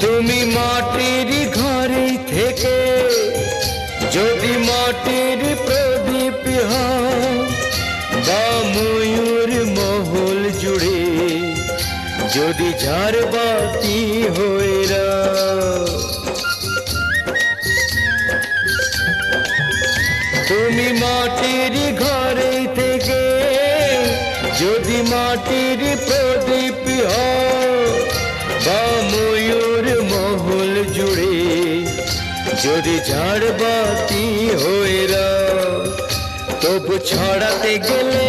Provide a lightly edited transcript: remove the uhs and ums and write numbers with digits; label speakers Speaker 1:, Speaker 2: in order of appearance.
Speaker 1: তুমি মাটির ঘরে থেকে যদি মাটির প্রদীপ হও বা ময়ূর মহল জুড়ে যদি ঝাড়বাতি হয়ে রাও, তুমি মাটির ঘরে থেকে যদি মাটির প্রদীপ হও বা ময়ূর মহল জুড়ে যদি ঝাড়বাতি হয়ে রাও, তবু ছড়াতে গেলে